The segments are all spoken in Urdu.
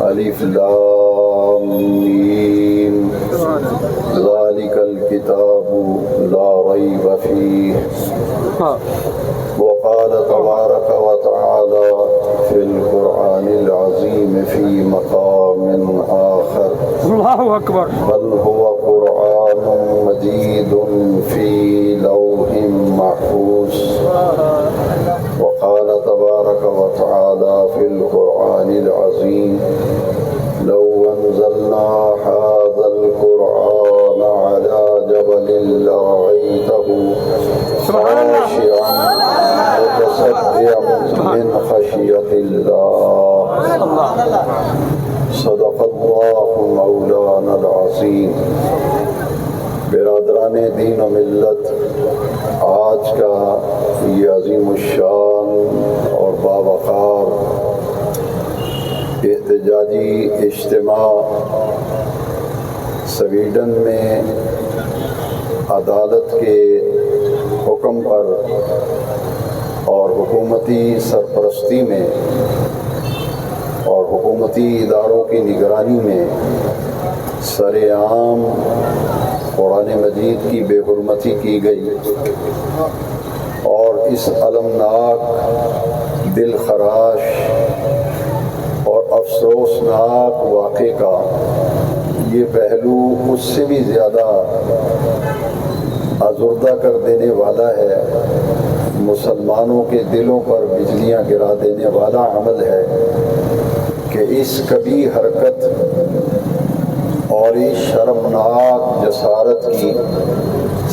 الف لام میم ذالک الکتاب لا ریب فیہ وقال تبارک وتعالى في القرآن العظيم في مقام آخر الله أكبر بل هو قرآن مجيد في لوح محفوظ وقال تبارك وتعالى في القرآن العظيم لو أنزلنا هذا القرآن على جبل لرأيته خاشعا متصدعا من خشية الله صدق الله مولانا العظیم۔ برادران دین و ملت، آج کا یہ عظیم الشان اور باوقار احتجاجی اجتماع سویڈن میں عدالت کے حکم پر اور حکومتی سرپرستی میں اور حکومتی اداروں کی نگرانی میں سر عام قرآن مجید کی بے حرمتی کی گئی اور اس المناک، دل خراش اور افسوسناک واقعے کا یہ پہلو اس سے بھی زیادہ آزردہ کر دینے والا ہے، مسلمانوں کے دلوں پر بجلیاں گرا دینے والا عمل ہے کہ اس کبھی حرکت اور اس شرمناک جسارت کی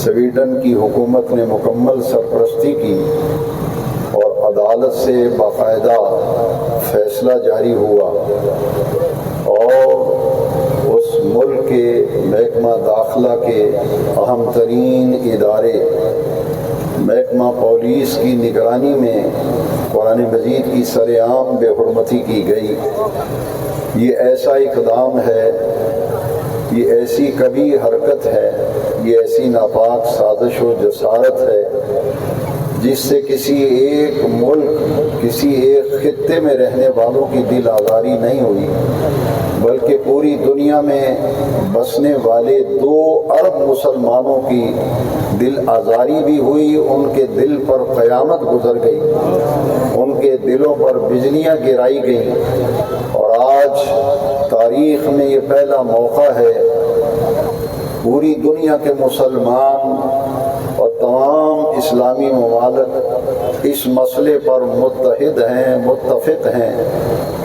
سویڈن کی حکومت نے مکمل سرپرستی کی اور عدالت سے باقاعدہ فیصلہ جاری ہوا اور اس ملک کے محکمہ داخلہ کے اہم ترین ادارے محکمہ پولیس کی نگرانی میں قرآن مجید کی سر عام بے حرمتی کی گئی۔ یہ ایسا اقدام ہے، یہ ایسی کبھی حرکت ہے، یہ ایسی ناپاک سازش و جسارت ہے جس سے کسی ایک ملک، کسی ایک خطے میں رہنے والوں کی دل آزاری نہیں ہوئی، بلکہ پوری دنیا میں بسنے والے 2 ارب مسلمانوں کی دل آزاری بھی ہوئی، ان کے دل پر قیامت گزر گئی، ان کے دلوں پر بجلیاں گرائی گئیں۔ اور آج تاریخ میں یہ پہلا موقع ہے پوری دنیا کے مسلمان اور تمام اسلامی ممالک اس مسئلے پر متحد ہیں، متفق ہیں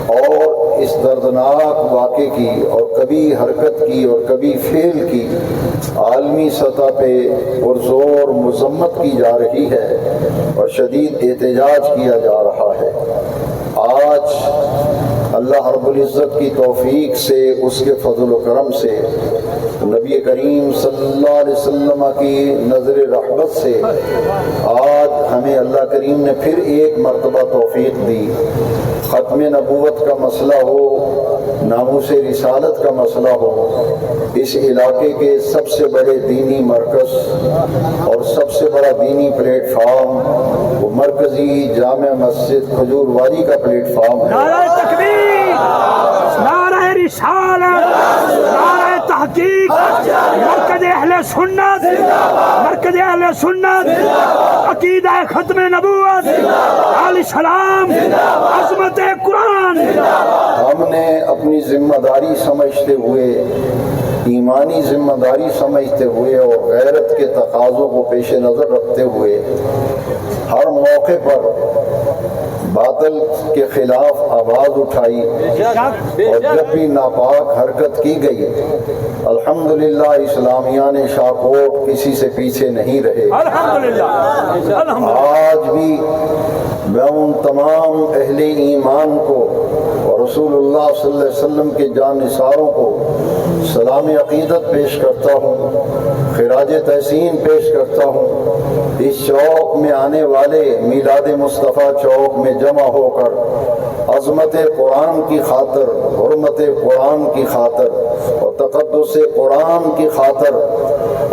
اور اس دردناک واقعے کی اور کبھی حرکت کی اور کبھی فعل کی عالمی سطح پہ پرزور مذمت کی جا رہی ہے اور شدید احتجاج کیا جا رہا ہے۔ آج اللہ رب العزت کی توفیق سے، اس کے فضل و کرم سے، نبی کریم صلی اللہ علیہ وسلم کی نظر رحمت سے آج ہمیں اللہ کریم نے پھر ایک مرتبہ توفیق دی۔ ختم نبوت کا مسئلہ ہو، ناموس رسالت کا مسئلہ ہو، اس علاقے کے سب سے بڑے دینی مرکز اور سب سے بڑا دینی پلیٹ فارم وہ مرکزی جامع مسجد کھجور وادی کا پلیٹ فارم ہے۔ نعرہ تکبیر، نعرہ رسالت، نعرہ تحقیق، مرکز اہل سنت، مرکز اہل سنت، عقیدہ ختم نبوت، علیہ السلام، عظمت قرآن۔ ہم نے اپنی ذمہ داری سمجھتے ہوئے، ایمانی ذمہ داری سمجھتے ہوئے اور غیرت کے تقاضوں کو پیش نظر رکھتے ہوئے ہر موقع پر باطل کے خلاف آواز اٹھائی اور جب بھی ناپاک حرکت کی گئی الحمدللہ اسلامیہ نے شاکوٹ کسی سے پیچھے نہیں رہے۔ آج بھی میں ان تمام اہل ایمان کو اور رسول اللہ صلی اللہ علیہ وسلم کے جانثاروں کو سلام عقیدت پیش کرتا ہوں، خراج تحسین پیش کرتا ہوں۔ اس چوک میں آنے والے میلاد مصطفیٰ چوک میں جمع ہو کر عظمت قرآن کی خاطر، حرمت قرآن کی خاطر اور تقدس قرآن کی خاطر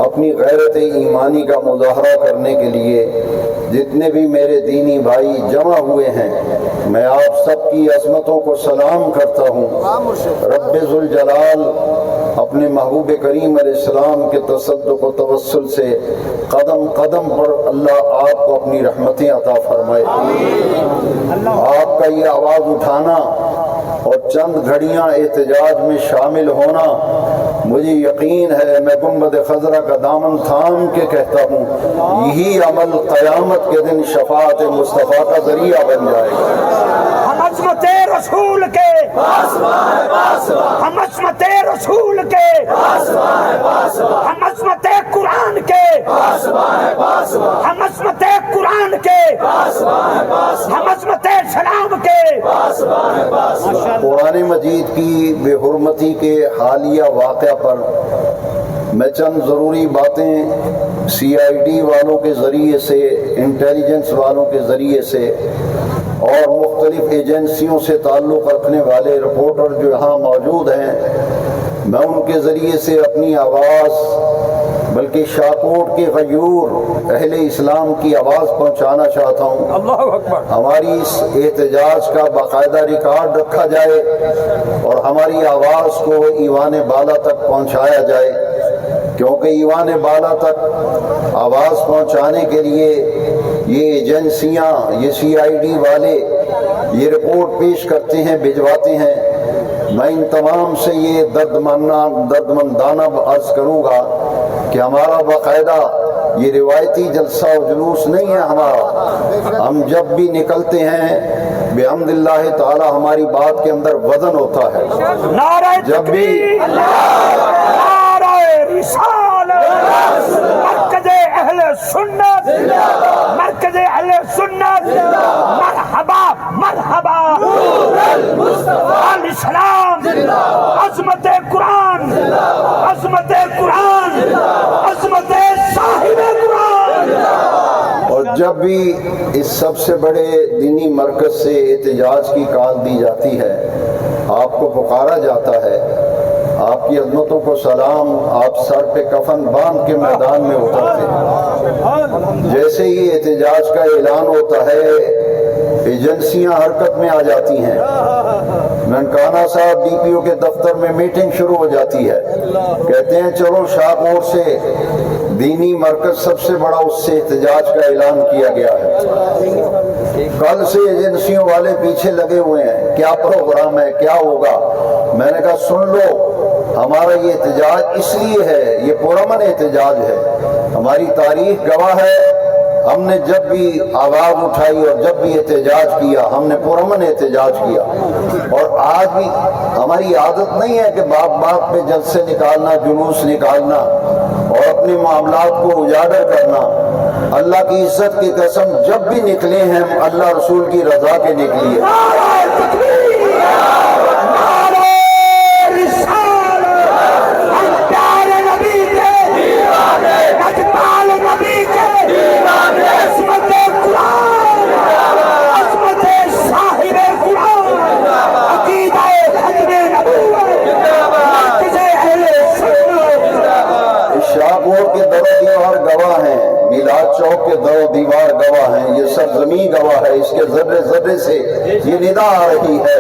اپنی غیرت ایمانی کا مظاہرہ کرنے کے لیے جتنے بھی میرے دینی بھائی جمع ہوئے ہیں، میں آپ سب کی عظمتوں کو سلام کرتا ہوں۔ رب ذوالجلال اپنے محبوب کریم علیہ السلام کے تصدق و توسل سے قدم قدم پر اللہ آپ کو اپنی رحمتیں عطا فرمائے۔ آپ کا یہ آواز اٹھانا اور چند گھڑیاں احتجاج میں شامل ہونا، مجھے یقین ہے میں گنبد خضرا کا دامن تھام کے کہتا ہوں، یہی عمل قیامت کے دن شفاعت مصطفیٰ کا ذریعہ بن جائے گا۔ ہم عظمت رسول کے، ہم عظمت رسول کے، ہم عظمت قرآن کے، ہم عظمت قرآن کے، ہم عظمت اسلام کے۔ قرآن مجید کی بے حرمتی کے حالیہ واقعہ پر میں چند ضروری باتیں CID والوں کے ذریعے سے، انٹیلیجنس والوں کے ذریعے سے اور مختلف ایجنسیوں سے تعلق رکھنے والے رپورٹر جو یہاں موجود ہیں، میں ان کے ذریعے سے اپنی آواز، بلکہ شاکوٹ کے غیور اہل اسلام کی آواز پہنچانا چاہتا ہوں۔ اللہ اکبر۔ ہماری اس احتجاج کا باقاعدہ ریکارڈ رکھا جائے اور ہماری آواز کو ایوان بالا تک پہنچایا جائے، کیونکہ ایوان بالا تک آواز پہنچانے کے لیے یہ ایجنسیاں، یہ CID والے یہ رپورٹ پیش کرتے ہیں، بھجواتے ہیں۔ میں ان تمام سے یہ دردمندانہ عرض کروں گا کہ ہمارا باقاعدہ یہ روایتی جلسہ و جلوس نہیں ہے ہمارا۔ ہم جب بھی نکلتے ہیں بحمد اللہ تعالی ہماری بات کے اندر وزن ہوتا ہے۔ نعرہ جب بھی نعرہ رسالت، مرکز اہل سنت، مرکز اہل سنت، مرحبا مرحبا الاسلام، عظمت قرآن، عظمت قرآن، عظمت صاحب قرآن۔ اور جب بھی اس سب سے بڑے دینی مرکز سے احتجاج کی کال دی جاتی ہے، آپ کو پکارا جاتا ہے، آپ کی عظمتوں کو سلام، آپ سر پہ کفن باندھ کے میدان میں اترتے ہیں۔ جیسے ہی احتجاج کا اعلان ہوتا ہے، ایجنسیاں حرکت میں آ جاتی ہیں۔ ننکانہ صاحب DPO کے دفتر میں میٹنگ شروع ہو جاتی ہے، کہتے ہیں چلو شاہپور سے دینی مرکز سب سے بڑا، اس سے احتجاج کا اعلان کیا گیا ہے۔ کل سے ایجنسیوں والے پیچھے لگے ہوئے ہیں، کیا پروگرام ہے، کیا ہوگا؟ میں نے کہا سن لو، ہمارا یہ احتجاج اس لیے ہے، یہ پرامن احتجاج ہے، ہماری تاریخ گواہ ہے، ہم نے جب بھی آواز اٹھائی اور جب بھی احتجاج کیا، ہم نے پرامن احتجاج کیا۔ اور آج بھی ہماری عادت نہیں ہے کہ باپ پہ جلسے نکالنا، جلوس نکالنا اور اپنے معاملات کو اجاگر کرنا۔ اللہ کی عزت کی قسم جب بھی نکلے ہیں ہم اللہ رسول کی رضا کے نکلیے۔ کے در و دیوار گواہ ہیں، میلاد چوک کے در و دیوار گواہ ہیں، یہ سرزمین گواہ ہے، اس کے ذرے ذرے سے یہ ندا آ رہی ہے۔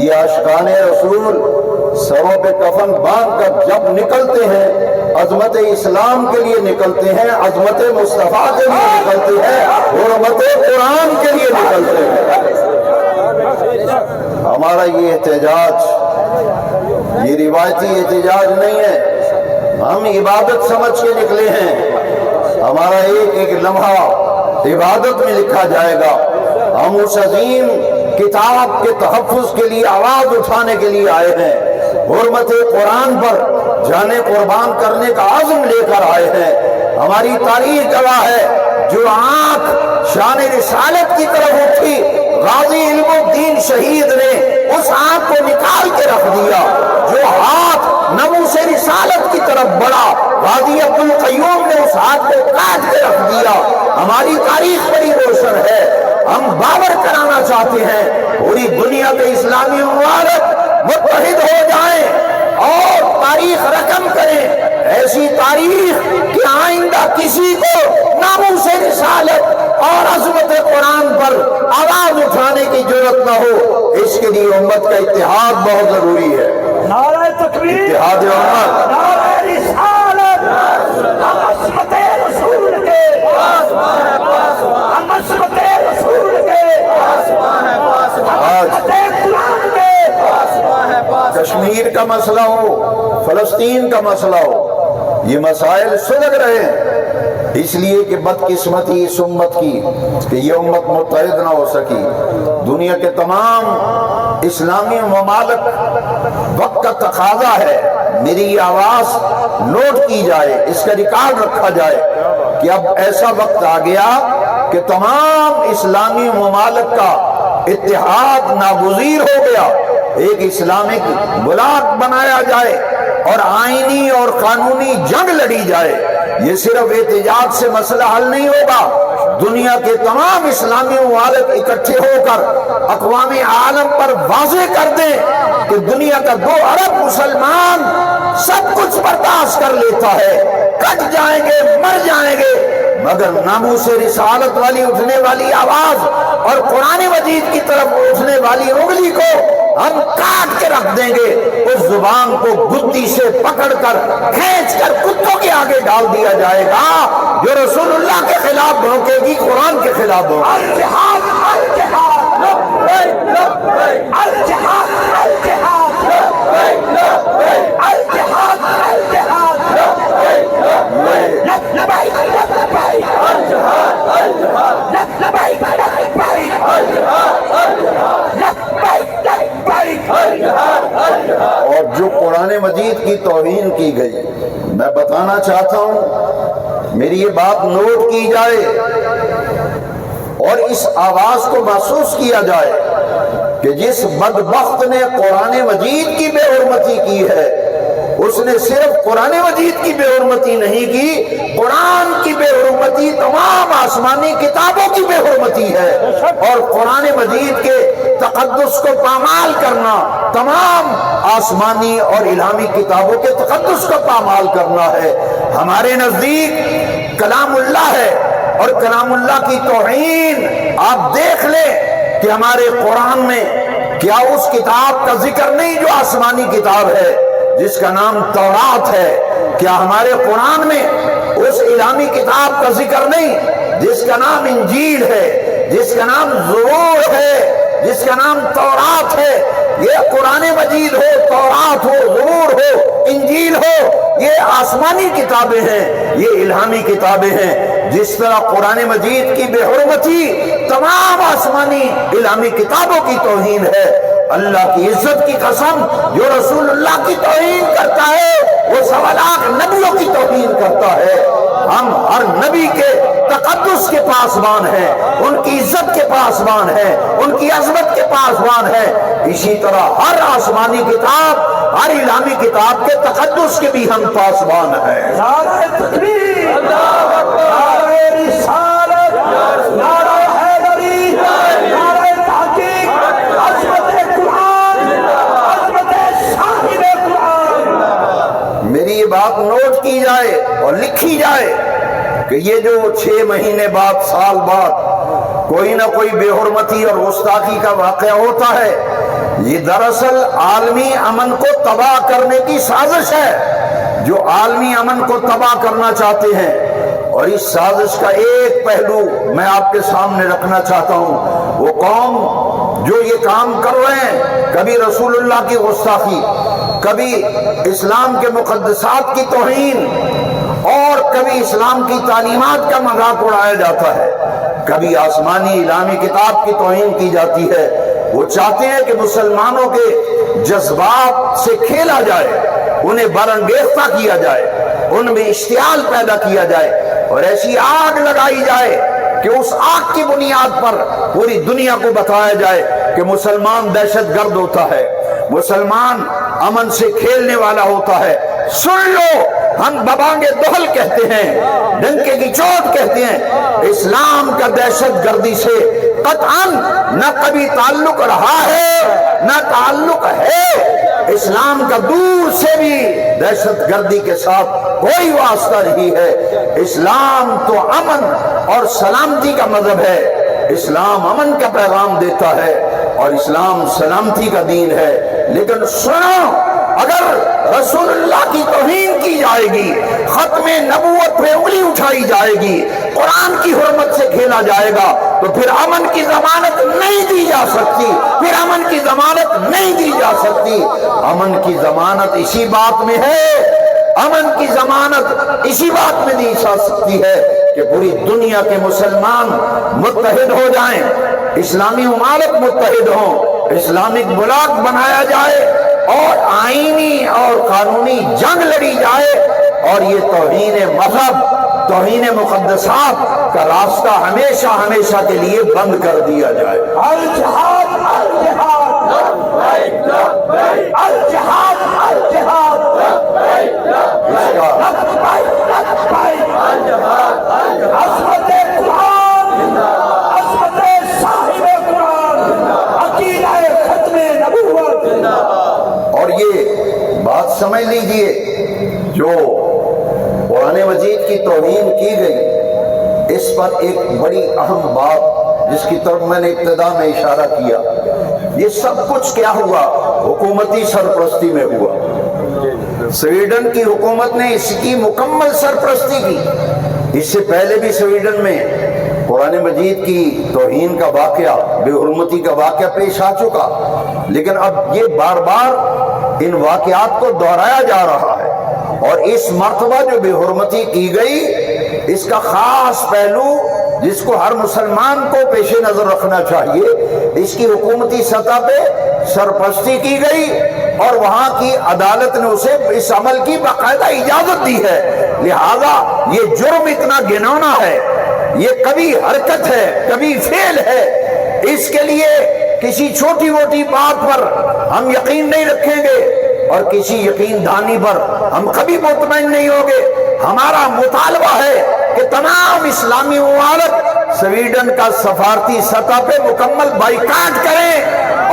یہ عاشقان رسول سروں پہ کفن باندھ کر جب نکلتے ہیں، عظمت اسلام کے لیے نکلتے ہیں، عظمت مصطفیٰ کے لیے نکلتے ہیں، حرمت قرآن کے لیے نکلتے ہیں۔ ہمارا یہ احتجاج یہ روایتی احتجاج نہیں ہے، ہم عبادت سمجھ کے نکلے ہیں۔ ہمارا ایک ایک لمحہ عبادت میں لکھا جائے گا۔ ہم اس عظیم کتاب کے تحفظ کے لیے آواز اٹھانے کے لیے آئے ہیں، حرمت قرآن پر جانے قربان کرنے کا عزم لے کر آئے ہیں۔ ہماری تاریخ گواہ ہے، جو آنکھ شان رسالت کی طرف اٹھی، غازی علم الدین شہید نے اس آنکھ کو نکال کے رکھ دیا۔ جو ہاتھ ناموس رسالت کی طرف بڑھا، غازی عبدالقیوم نے اس ہاتھ کو کاٹ کے رکھ دیا۔ ہماری تاریخ بڑی روشن ہے۔ ہم باور کرانا چاہتے ہیں پوری دنیا کے اسلامی ممالک متحد ہو جائیں اور تاریخ رقم کریں، ایسی تاریخ کہ آئندہ کسی کو ناموس رسالت اور ضروری ہے۔ نعرہ تکبیر، اتحاد امت، نعرہ رسالت، ہم عصمت رسول کے، ہم عصمت رسول کے، آج عصمت قرآن کے، کشمیر کا مسئلہ ہو، فلسطین کا مسئلہ ہو، یہ مسائل سلگ رہے ہیں، اس لیے کہ بدقسمتی اس امت کی کہ یہ امت متحد نہ ہو سکی۔ دنیا کے تمام اسلامی ممالک، وقت کا تقاضا ہے میری یہ آواز نوٹ کی جائے، اس کا ریکارڈ رکھا جائے کہ اب ایسا وقت آ گیا کہ تمام اسلامی ممالک کا اتحاد ناگزیر ہو گیا، ایک اسلامک بلاک بنایا جائے اور آئینی اور قانونی جنگ لڑی جائے۔ یہ صرف احتجاج سے مسئلہ حل نہیں ہوگا، دنیا کے تمام اسلامی ممالک اکٹھے ہو کر اقوام عالم پر واضح کر دیں کہ دنیا کا 2 ارب مسلمان سب کچھ برداشت کر لیتا ہے، کٹ جائیں گے، مر جائیں گے، مگر ناموس رسالت والی اٹھنے والی آواز اور قرآن مجید کی طرف اٹھنے والی انگلی کو ہم کاٹ کے رکھ دیں گے، اس زبان کو گدی سے پکڑ کر کھینچ کر کتوں کے آگے ڈال دیا جائے گا جو رسول اللہ کے خلاف بھونکے گی، قرآن کے خلاف بھونکے گی۔ الجہاد، الجہاد، الجہاد، الجہاد، الجہاد، الجہاد، لبیک، لبیک، لبیک، اور جو قرآن مجید کی توہین کی گئی، میں بتانا چاہتا ہوں، میری یہ بات نوٹ کی جائے اور اس آواز کو محسوس کیا جائے کہ جس بدبخت نے قرآن مجید کی بے حرمتی کی ہے، اس نے صرف قرآن مجید کی بے حرمتی نہیں کی، قرآن کی بے حرمتی تمام آسمانی کتابوں کی بے حرمتی ہے، اور قرآن مجید کے تقدس کو پامال کرنا تمام آسمانی اور الہامی کتابوں کے تقدس کو پامال کرنا ہے۔ ہمارے نزدیک کلام اللہ ہے، اور کلام اللہ کی توہین آپ دیکھ لیں کہ ہمارے قرآن میں کیا اس کتاب کا ذکر نہیں جو آسمانی کتاب ہے جس کا نام تورات ہے؟ کیا ہمارے قرآن میں اس الہامی کتاب کا ذکر نہیں جس کا نام انجیل ہے، جس کا نام زبور ہے، جس کا نام تورات ہے؟ یہ قرآن مجید ہو، تورات ہو، زبور ہو، انجیل ہو، یہ آسمانی کتابیں ہیں، یہ الہامی کتابیں ہیں۔ جس طرح قرآن مجید کی بے حرمتی تمام آسمانی الہامی کتابوں کی توہین ہے، اللہ کی عزت کی قسم جو رسول اللہ کی توہین کرتا ہے وہ 1.25 لاکھ نبیوں کی توہین کرتا ہے۔ ہم ہر نبی کے تقدس کے پاسبان ہیں، ان کی عزت کے پاسبان ہیں، ان کی عظمت کے پاسبان ہیں، اسی طرح ہر آسمانی کتاب، ہر الہامی کتاب کے تقدس کے بھی ہم پاسبان ہیں۔ نعرہ تکبیر، نعرہ رسالت، نعرہ حیدری، نعرہ تحقیق، عظمت قرآن، عظمت صاحب قرآن۔ میری یہ بات نوٹ کی جائے اور لکھی جائے کہ یہ جو 6 مہینے بعد، سال بعد کوئی نہ کوئی بے حرمتی اور گستاخی کا واقعہ ہوتا ہے، یہ دراصل عالمی امن کو تباہ کرنے کی سازش ہے، جو عالمی امن کو تباہ کرنا چاہتے ہیں۔ اور اس سازش کا ایک پہلو میں آپ کے سامنے رکھنا چاہتا ہوں، وہ قوم جو یہ کام کر رہے ہیں، کبھی رسول اللہ کی گستاخی، کبھی اسلام کے مقدسات کی توہین، اور کبھی اسلام کی تعلیمات کا مذاق اڑایا جاتا ہے، کبھی آسمانی الہامی کتاب کی توہین کی جاتی ہے۔ وہ چاہتے ہیں کہ مسلمانوں کے جذبات سے کھیلا جائے، انہیں برانگیختہ کیا جائے، ان میں اشتعال پیدا کیا جائے، اور ایسی آگ لگائی جائے کہ اس آگ کی بنیاد پر پوری دنیا کو بتایا جائے کہ مسلمان دہشت گرد ہوتا ہے، مسلمان امن سے کھیلنے والا ہوتا ہے۔ سن لو، ہم ببانگے دہل کہتے ہیں، ڈنکے کی چوٹ کہتے ہیں، اسلام کا دہشت گردی سے قطعاً نہ کبھی تعلق رہا ہے نہ تعلق ہے، اسلام کا دور سے بھی دہشت گردی کے ساتھ کوئی واسطہ نہیں ہے۔ اسلام تو امن اور سلامتی کا مذہب ہے، اسلام امن کا پیغام دیتا ہے، اور اسلام سلامتی کا دین ہے، لیکن سنو، اگر رسول اللہ کی توہین کی جائے گی، ختم نبوت پہ انگلی اٹھائی جائے گی، قرآن کی حرمت سے کھیلا جائے گا، تو پھر امن کی ضمانت نہیں دی جا سکتی، پھر امن کی ضمانت نہیں دی جا سکتی۔ امن کی ضمانت اسی بات میں ہے، امن کی ضمانت اسی بات میں دی جا سکتی ہے کہ پوری دنیا کے مسلمان متحد ہو جائیں، اسلامی ممالک متحد ہوں، اسلامک بلاک بنایا جائے اور آئینی اور قانونی جنگ لڑی جائے، اور یہ توہین مذہب، توہین مقدسات کا راستہ ہمیشہ ہمیشہ کے لیے بند کر دیا جائے۔ الجہاد الجہاد الجہاد الجہاد عصمت قرآن، عصمت صاحب قرآن، عقیدہ ختم نبوت۔ اور یہ بات سمجھ لیجئے، جو قرآن مجید کی توہین کی گئی، اس پر ایک بڑی اہم بات جس کی طرف میں نے ابتدا میں اشارہ کیا، یہ سب کچھ کیا ہوا؟ حکومتی سرپرستی میں ہوا۔ سویڈن کی حکومت نے اس کی مکمل سرپرستی کی۔ اس سے پہلے بھی سویڈن میں قرآن مجید کی توہین کا واقعہ، بے حرمتی کا واقعہ پیش آ چکا، لیکن اب یہ بار بار ان واقعات کو دہرایا جا رہا ہے، اور اس مرتبہ جو بے حرمتی کی گئی، اس کا خاص پہلو جس کو ہر مسلمان کو پیش نظر رکھنا چاہیے، اس کی حکومتی سطح پہ سرپرستی کی گئی، اور وہاں کی عدالت نے اسے اس عمل کی باقاعدہ اجازت دی ہے۔ لہذا یہ جرم اتنا گھناؤنا ہے، یہ کبھی حرکت ہے، کبھی فعل ہے، اس کے لیے کسی چھوٹی موٹی بات پر ہم یقین نہیں رکھیں گے، اور کسی یقین دانی پر ہم کبھی مطمئن نہیں ہوں گے۔ ہمارا مطالبہ ہے کہ تمام اسلامی ممالک سویڈن کا سفارتی سطح پہ مکمل بائیکاٹ کریں،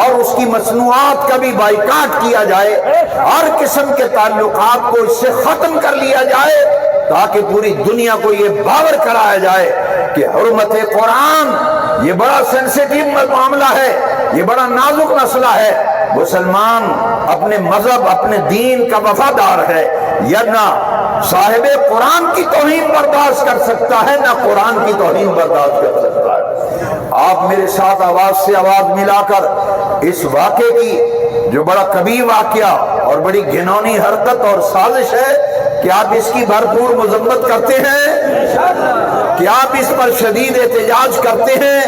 اور اس کی مصنوعات کا بھی بائیکاٹ کیا جائے، ہر قسم کے تعلقات کو اس سے ختم کر لیا جائے، تاکہ پوری دنیا کو یہ باور کرایا جائے کہ حرمت قرآن یہ بڑا سینسیٹیو معاملہ ہے، یہ بڑا نازک مسئلہ ہے۔ مسلمان اپنے مذہب، اپنے دین کا وفادار ہے، یا نہ صاحب قرآن کی توہین برداشت کر سکتا ہے، نہ قرآن کی توہین برداشت کر سکتا ہے۔ آپ میرے ساتھ آواز سے آواز ملا کر اس واقعے کی، جو بڑا کبھی واقعہ اور بڑی گھناؤنی حرکت اور سازش ہے، کہ آپ اس کی بھرپور مذمت کرتے ہیں، کہ آپ اس پر شدید احتجاج کرتے ہیں۔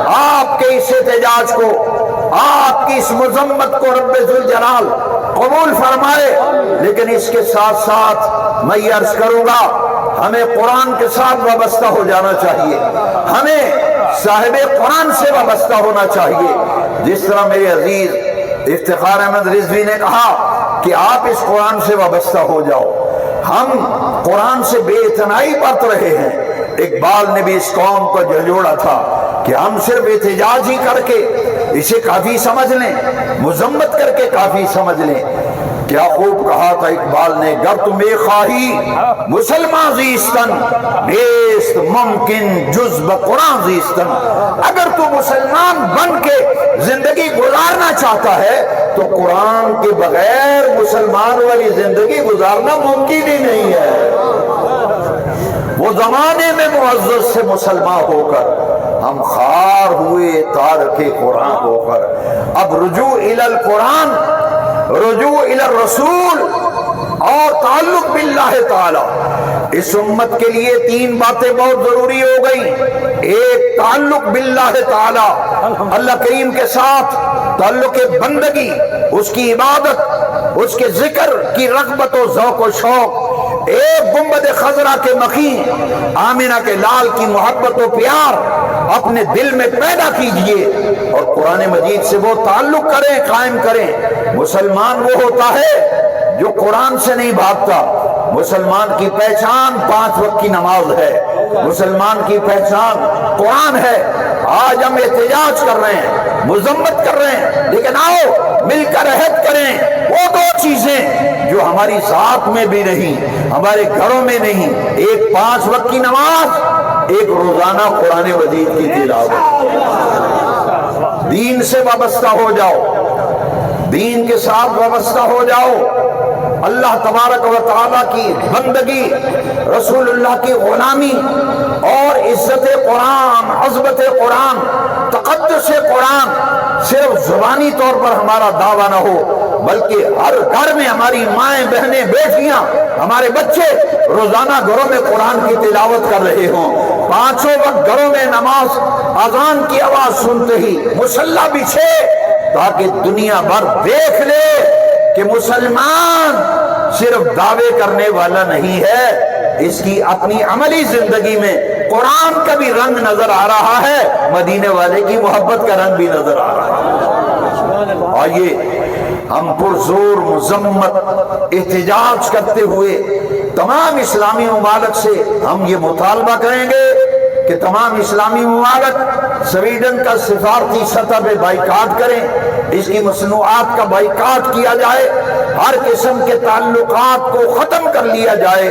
آپ کے اس احتجاج کو، آپ کی اس مذمت کو رب ذوالجلال قبول فرمائے، لیکن اس کے ساتھ ساتھ میں یہ عرض کروں گا، ہمیں قرآن کے ساتھ وابستہ ہو جانا چاہیے، ہمیں صاحب قرآن سے وابستہ ہونا چاہیے۔ جس طرح میرے عزیز افتخار احمد رضوی نے کہا کہ آپ اس قرآن سے وابستہ ہو جاؤ، ہم قرآن سے بے اعتنائی برت رہے ہیں۔ اقبال نے بھی اس قوم کو جھنجھوڑا تھا کہ ہم صرف احتجاج ہی کر کے اسے کافی سمجھ لیں، مذمت کر کے کافی سمجھ لیں۔ کیا خوب کہا تھا اقبال نے، گر تمہیں خواہی مسلمان زیستن نیست ممکن جز بقرآن زیستن۔ اگر تو مسلمان بن کے زندگی گزارنا چاہتا ہے تو قرآن کے بغیر مسلمان والی زندگی گزارنا ممکن ہی نہیں ہے۔ وہ زمانے میں معزز سے مسلمان ہو کر ہم خار ہوئے تارک قرآن ہو کر، اب رجوع الی القرآن، رجوع الی الرسول اور تعلق باللہ تعالی۔ اس امت کے لیے تین باتیں بہت ضروری ہو گئی۔ ایک، تعلق باللہ تعالی، اللہ کریم کے ساتھ تعلق بندگی، اس کی عبادت، اس کے ذکر کی رغبت و ذوق و شوق۔ ایک، گنبد خضرا کے مخین آمنہ کے لال کی محبت و پیار اپنے دل میں پیدا کیجئے، اور قرآن مجید سے وہ تعلق کریں، قائم کریں۔ مسلمان وہ ہوتا ہے جو قرآن سے نہیں بھاگتا۔ مسلمان کی پہچان 5 وقت کی نماز ہے، مسلمان کی پہچان قرآن ہے۔ آج ہم احتجاج کر رہے ہیں، مذمت کر رہے ہیں، لیکن آؤ مل کر عہد کریں وہ 2 چیزیں جو ہماری ذات میں بھی نہیں، ہمارے گھروں میں نہیں، ایک 5 وقت کی نماز، ایک روزانہ قرآن مجید کی تلاوت۔ دین سے وابستہ ہو جاؤ، دین کے ساتھ وابستہ ہو جاؤ، اللہ تبارک و تعالیٰ کی بندگی، رسول اللہ کی غلامی اور عزت قرآن، عظمت قرآن، تقدس قرآن صرف زبانی طور پر ہمارا دعویٰ نہ ہو، بلکہ ہر گھر میں ہماری مائیں، بہنیں، بیٹیاں، ہمارے بچے روزانہ گھروں میں قرآن کی تلاوت کر رہے ہوں، پانچوں وقت گھروں میں نماز اذان کی آواز سنتے ہی مصلی بچھے، تاکہ دنیا بھر دیکھ لے کہ مسلمان صرف دعوے کرنے والا نہیں ہے، اس کی اپنی عملی زندگی میں قرآن کا بھی رنگ نظر آ رہا ہے، مدینے والے کی محبت کا رنگ بھی نظر آ رہا ہے۔ آئیے ہم پرزور مذمت احتجاج کرتے ہوئے تمام اسلامی ممالک سے ہم یہ مطالبہ کریں گے کہ تمام اسلامی ممالک سویڈن کا سفارتی سطح پہ بائیکاٹ کریں، اس کی مصنوعات کا بائیکاٹ کیا جائے، ہر قسم کے تعلقات کو ختم کر لیا جائے،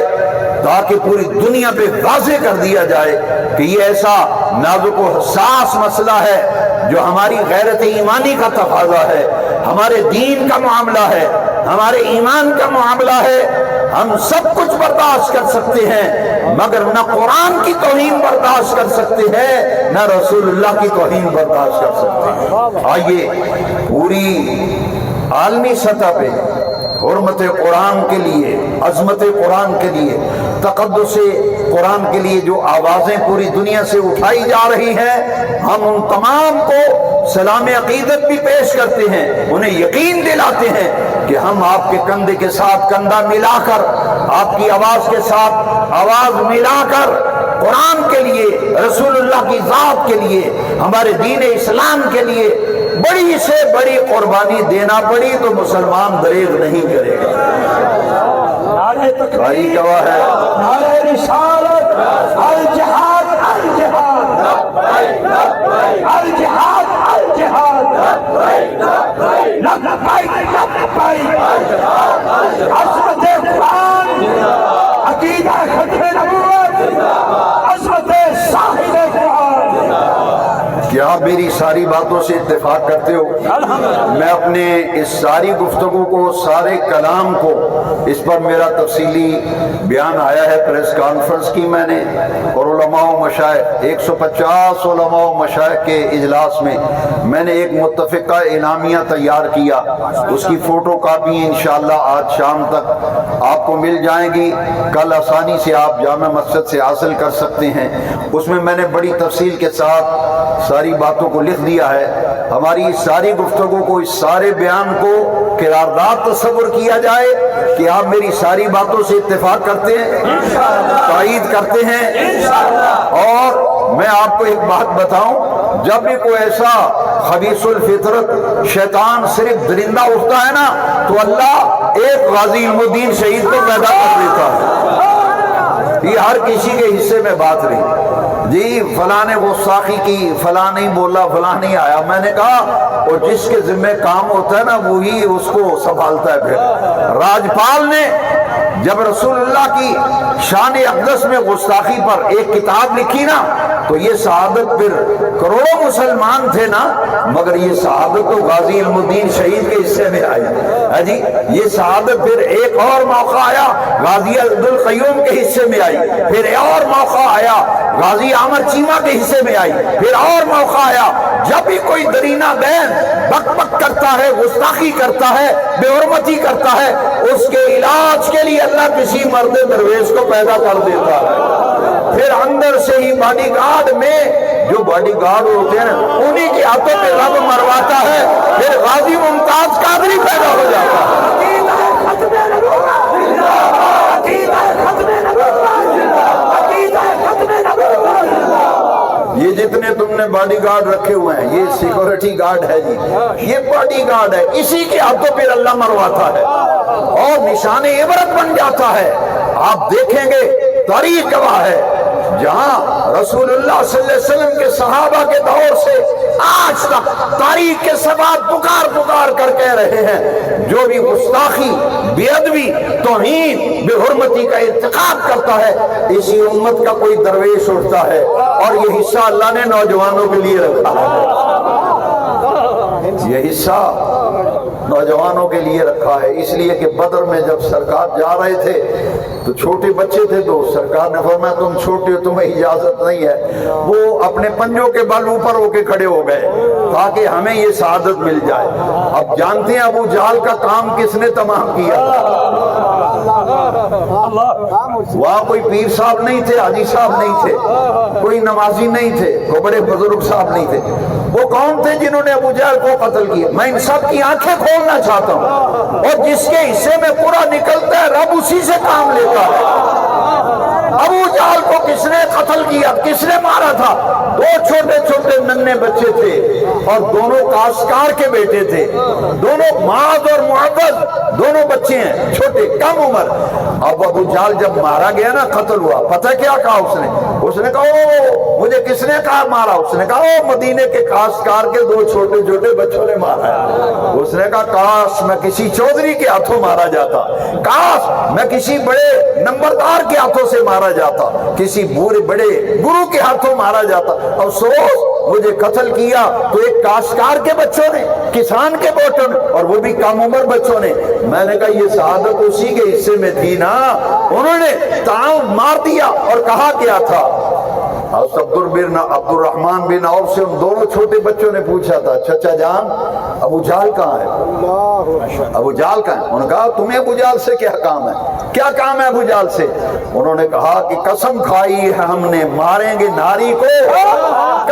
تاکہ پوری دنیا پہ واضح کر دیا جائے کہ یہ ایسا نازک و حساس مسئلہ ہے جو ہماری غیرت ایمانی کا تقاضا ہے، ہمارے دین کا معاملہ ہے، ہمارے ایمان کا معاملہ ہے۔ ہم سب کچھ برداشت کر سکتے ہیں مگر نہ قرآن کی توہین برداشت کر سکتے ہیں، نہ رسول اللہ کی توہین برداشت کر سکتے ہیں۔ آئیے پوری عالمی سطح پہ حرمت قرآن کے لیے، عظمت قرآن کے لیے، تقدس قرآن کے لیے جو آوازیں پوری دنیا سے اٹھائی جا رہی ہیں، ہم ان تمام کو سلام عقیدت بھی پیش کرتے ہیں، انہیں یقین دلاتے ہیں کہ ہم آپ کے کندھے کے ساتھ کندھا ملا کر، آپ کی آواز کے ساتھ آواز ملا کر قرآن کے لیے، رسول اللہ کی ذات کے لیے، ہمارے دین اسلام کے لیے بڑی سے بڑی قربانی دینا پڑی تو مسلمان دریغ نہیں کرے گا۔ نعرہ تکبیر، گواہ ہے، نعرہ رسالت، الجہاد الجہاد، الجہاد الجہاد، لبیک لبیک، عظمت قرآن، عقیدہ ختم نبوت، عظمت صاحب قرآن۔ کیا آپ میری ساری باتوں سے اتفاق کرتے ہو؟ میں اپنے اس ساری گفتگو کو، سارے کلام کو، اس پر میرا تفصیلی بیان آیا ہے، پریس کانفرنس کی میں نے، اور علماء و مشائخ 150 علماء و مشائخ کے اجلاس میں نے ایک متفقہ اعلامیہ تیار کیا، اس کی فوٹو کاپی انشاءاللہ آج شام تک آپ کو مل جائیں گی، کل آسانی سے آپ جامع مسجد سے حاصل کر سکتے ہیں۔ اس میں نے بڑی تفصیل کے ساتھ ساری باتوں کو لکھ دیا ہے۔ ہماری اس ساری گفتگو کو، اس سارے بیان کو قرارداد تصور کیا جائے کہ آپ میری ساری باتوں سے اتفاق کرتے ہیں، تائید کرتے ہیں۔ اور میں آپ کو ایک بات بتاؤں، جب بھی کوئی ایسا خبیث الفطرت شیطان صرف درندہ اٹھتا ہے نا، تو اللہ ایک غازی علم الدین شہید کو پیدا کر دیتا ہے۔ یہ ہر کسی کے حصے میں بات رہی، جی فلاں نے گستاخی کی، فلاں نہیں بولا، فلاں نہیں آیا۔ میں نے کہا اور جس کے ذمہ کام ہوتا ہے نا وہی اس کو سنبھالتا ہے۔ پھر راجپال نے جب رسول اللہ کی شان اقدس میں گستاخی پر ایک کتاب لکھی نا، تو یہ شہادت پھر کروڑوں مسلمان تھے نا، مگر یہ شہادت تو غازی علم الدین شہید کے حصے میں آئی ہے جی۔ یہ شہادت پھر ایک اور موقع آیا، غازی عبدالقیوم کے حصے میں آئی، پھر ایک اور موقع آیا غازی عامر چیمہ کے حصے میں آئی، پھر اور موقع آیا۔ جب بھی کوئی درینہ بین بک بک کرتا ہے، گستاخی کرتا ہے، بے حرمتی کرتا ہے، اس کے علاج کے لیے اللہ کسی مرد درویش کو پیدا کر دیتا ہے۔ پھر اندر سے ہی باڈی گارڈ میں جو باڈی گارڈ ہوتے ہیں انہی کے ہاتھوں پہ رب مرواتا ہے، پھر غازی ممتاز قادری پیدا ہو جاتا ہے۔ یہ جتنے تم نے باڈی گارڈ رکھے ہوئے ہیں، یہ سیکورٹی گارڈ ہے جی، یہ باڈی گارڈ ہے، اسی کے ہاتھوں پہ اللہ مرواتا ہے اور نشان عبرت بن جاتا ہے۔ آپ دیکھیں گے تاریخ گواہ ہے، جہاں رسول اللہ صلی اللہ علیہ وسلم کے صحابہ کے دور سے آج تک تاریخ کے سبات پکار پکار کر کہہ رہے ہیں، جو بھی گستاخی، بے ادبی، توہین، بے حرمتی کا ارتکاب کرتا ہے، اسی امت کا کوئی درویش اٹھتا ہے، اور یہ حصہ اللہ نے نوجوانوں کے لیے رکھا ہے۔ یہ حصہ نوجوانوں کے لیے رکھا ہے، اس لیے کہ بدر میں جب سرکار جا رہے تھے تو چھوٹے بچے تھے، تو سرکار نے فرمایا تم چھوٹے ہو، تمہیں اجازت نہیں ہے۔ وہ اپنے پنجوں کے بل اوپر ہو کے کھڑے ہو گئے تاکہ ہمیں یہ سعادت مل جائے۔ اب جانتے ہیں ابو جہل کا کام کس نے تمام کیا؟ وہاں کوئی پیر صاحب نہیں تھے، حاجی صاحب نہیں تھے، کوئی نمازی نہیں تھے، کوئی بڑے بزرگ صاحب نہیں تھے۔ وہ کون تھے جنہوں نے ابو جہل کو قتل کیا؟ میں ان سب کی آنکھیں کھولنا چاہتا ہوں، اور جس کے حصے میں پورا نکلتا ہے رب اسی سے کام لیتا ہے۔ ابو جہل کو کس نے قتل کیا، کس نے مارا تھا؟ دو چھوٹے چھوٹے ننھے بچے تھے اور دونوں کاشتکار کے بیٹے تھے، دونوں معاذ اور معوذ دونوں بچے ہیں، چھوٹے کم عمر۔ اب ابو جہل جب مارا گیا نا، قتل ہوا، پتہ کیا کہا اس نے کہا او مجھے کس نے کہا مارا؟ اس نے کہا او مدینے کے کاشتکار کے دو چھوٹے چھوٹے بچوں نے مارا ہے۔ اس نے کہا کاش میں کسی چودھری کے ہاتھوں مارا جاتا، کاش میں کسی بڑے نمبردار کے ہاتھوں سے مارا جاتا، کسی بڑے گرو کے ہاتھوں مارا جاتا۔ افسوس مجھے قتل کیا تو ایک کاشتکار کے بچوں نے، کسان کے بیٹوں نے، اور وہ بھی کم عمر بچوں نے۔ میں نے کہا یہ شہادت اسی کے حصے میں تھی نا، انہوں نے تعاون مار دیا۔ اور کہا کیا تھا؟ عبد الرحمن بن عوف سے ان دونوں چھوٹے بچوں نے پوچھا تھا چچا جان ابو جہل کہاں ہے؟ ابو جہل کہاں ہے؟ انہوں نے کہا تمہیں ابو جہل سے کیا کام ہے؟ کیا کام ہے ابو جہل سے؟ انہوں نے کہا کہ قسم کھائی ہے ہم نے ماریں گے ناری کو،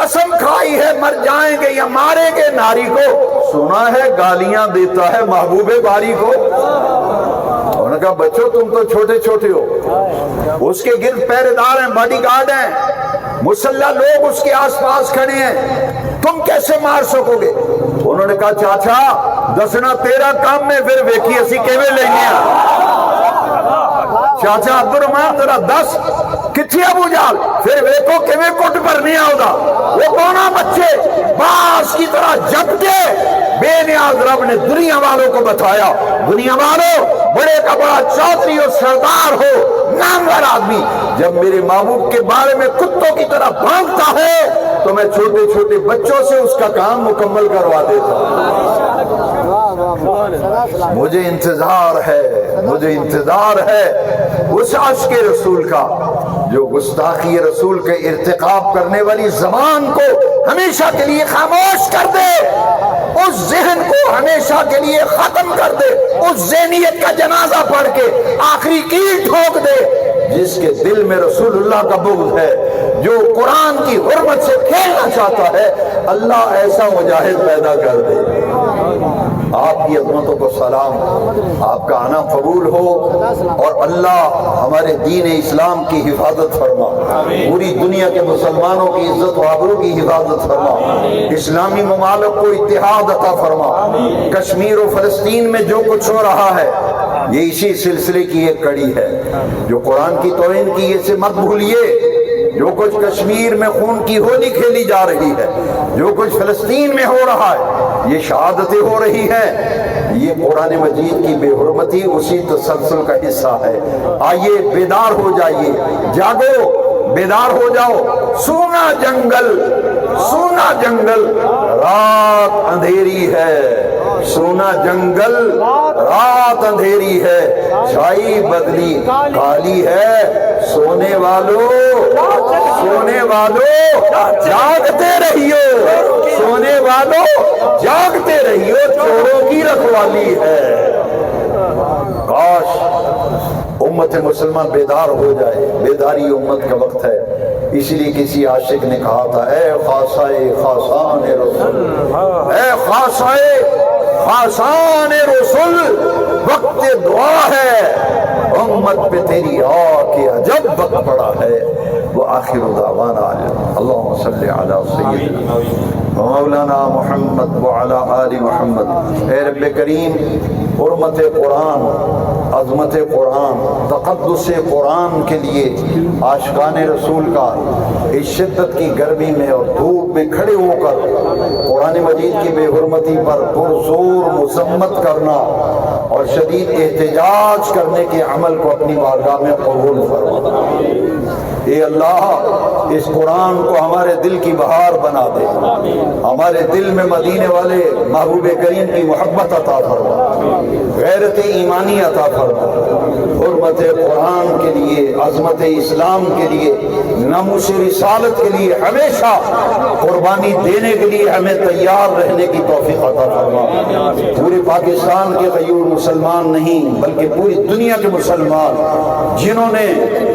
قسم کھائی ہے مر جائیں گے یا ماریں گے ناری کو، سنا ہے گالیاں دیتا ہے محبوب باری کو۔ انہوں نے کہا بچوں تم تو چھوٹے چھوٹے ہو، اس کے گرد پہرے دار ہیں، باڈی گارڈ ہیں، مسلح لوگ اس کے آس پاس کھڑے ہیں، تم کیسے مار سکو گے؟ انہوں نے کہا چاچا دسنا تیرا کام میں پھر ویکھی اسی کیویں لے گیا۔ چاچا عبد الرحمان تیرا دس کتھی ابو جہل پھر ویکھو کیویں کٹ پر نہیں آؤدا۔ وہ دونوں بچے باز کی طرح جھپٹے، بے نیاز رب نے دنیا والوں کو بتایا دنیا والوں بڑے کا بڑا چودھری اور سردار ہو، نامور آدمی جب میرے محبوب کے بارے میں کتوں کی طرح بھونکتا ہے تو میں چھوٹے چھوٹے بچوں سے اس کا کام مکمل کروا دیتا ہوں۔ مجھے انتظار ہے، مجھے انتظار ہے اس عاشق رسول کا جو گستاخی رسول کے ارتکاب کرنے والی زبان کو ہمیشہ کے لیے خاموش کر دے، اس ذہن کو ہمیشہ کے لیے ختم کر دے، اس ذہنیت کا جنازہ پڑھ کے آخری کیل ٹھوک دے جس کے دل میں رسول اللہ کا بغض ہے، جو قرآن کی حرمت سے کھیلنا چاہتا ہے۔ اللہ ایسا مجاہد پیدا کر دے۔ آپ کی عظمتوں کو سلام، آپ کا آنا قبول ہو، اور اللہ ہمارے دین اسلام کی حفاظت فرما، پوری دنیا کے مسلمانوں کی عزت و آبرو کی حفاظت فرما، اسلامی ممالک کو اتحاد عطا فرما۔ کشمیر و فلسطین میں جو کچھ ہو رہا ہے یہ اسی سلسلے کی ایک کڑی ہے، جو قرآن کی توہین کی اسے مت بھولیے۔ جو کچھ کشمیر میں خون کی ہولی کھیلی جا رہی ہے، جو کچھ فلسطین میں ہو رہا ہے، یہ شہادتیں ہو رہی ہیں، یہ قرآن مجید کی بے حرمتی اسی تسلسل کا حصہ ہے۔ آئیے بیدار ہو جائیے، جاگو، بیدار ہو جاؤ۔ سونا جنگل، سونا جنگل، رات اندھیری ہے، سونا جنگل رات اندھیری ہے، چھائی بدلی کالی ہے، سونے والوں سونے والوں جاگتے رہیو، سونے والوں جاگتے رہیو، چوروں کی رکھوالی ہے۔ کاش امت مسلمان بیدار ہو جائے، بیداری امت کا وقت ہے۔ اسی لیے کسی عاشق نے کہا تھا اے خاصائے خاصان رسول، اے خاصائے خاصان رسول، وقت دعا ہے، امت پہ تیری آ کے عجب وقت پڑا ہے۔ وآخر دعوانا اللہم صلی علی سیدنا مولانا محمد وعلی آل محمد۔ اے رب کریم حرمت قرآن، عظمت قرآن، تقدس قرآن کے لیے عاشقان رسول کا اس شدت کی گرمی میں اور دھوپ میں کھڑے ہو کر قرآن مجید کی بے حرمتی پر پرزور مذمت کرنا اور شدید احتجاج کرنے کے عمل کو اپنی بارگاہ میں قبول فرما۔ اے اللہ اس قرآن کو ہمارے دل کی بہار بنا دے، ہمارے دل میں مدینے والے محبوب کریم کی محبت عطا فرما، غیرت ایمانی عطا فرما، حرمت قرآن کے لیے، عظمت اسلام کے لیے، ناموس رسالت کے لیے ہمیشہ قربانی دینے کے لیے ہمیں تیار رہنے کی توفیق عطا فرما۔ پورے پاکستان کے غیور مسلمان نہیں بلکہ پوری دنیا کے مسلمان جنہوں نے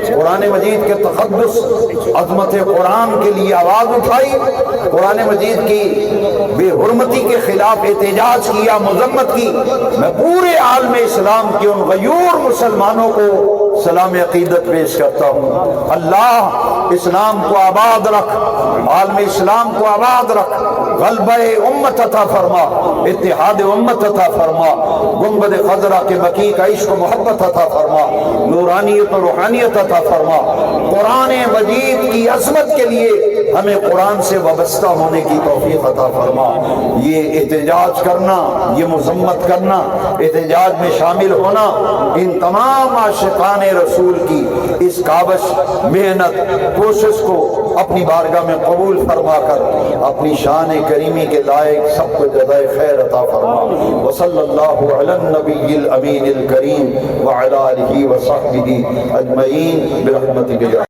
قرآن مجید کے تقدس، عظمت قرآن کے لیے آواز اٹھائی، قرآن مجید کی بے حرمتی کے خلاف احتجاج کیا، مذمت کی، میں پورے عالم اسلام کے ان غیور مسلمانوں کو سلام عقیدت پیش کرتا ہوں۔ اللہ اسلام کو آباد رکھ، عالم اسلام کو آباد رکھ، غلبہ امت عطا فرما، اتحاد امت عطا فرما، گنبد خضرا کے مکی کا عشق و محبت عطا فرما، نورانیت و روحانیت عطا فرما، قرآن مجید کی عظمت کے لیے ہمیں قرآن سے وابستہ ہونے کی توفیق عطا فرما۔ یہ احتجاج کرنا، یہ مذمت کرنا، احتجاج میں شامل ہونا، ان تمام عاشقان رسول کی اس کاوش، محنت، کوشش کو اپنی بارگاہ میں قبول فرما کر اپنی شان کریمی کے لائق سب کو جزائے خیر عطا فرما۔ وصلی اللہ علی النبی الامین الکریم وعلی آلہ وصحبہ اجمعین برحمتک یا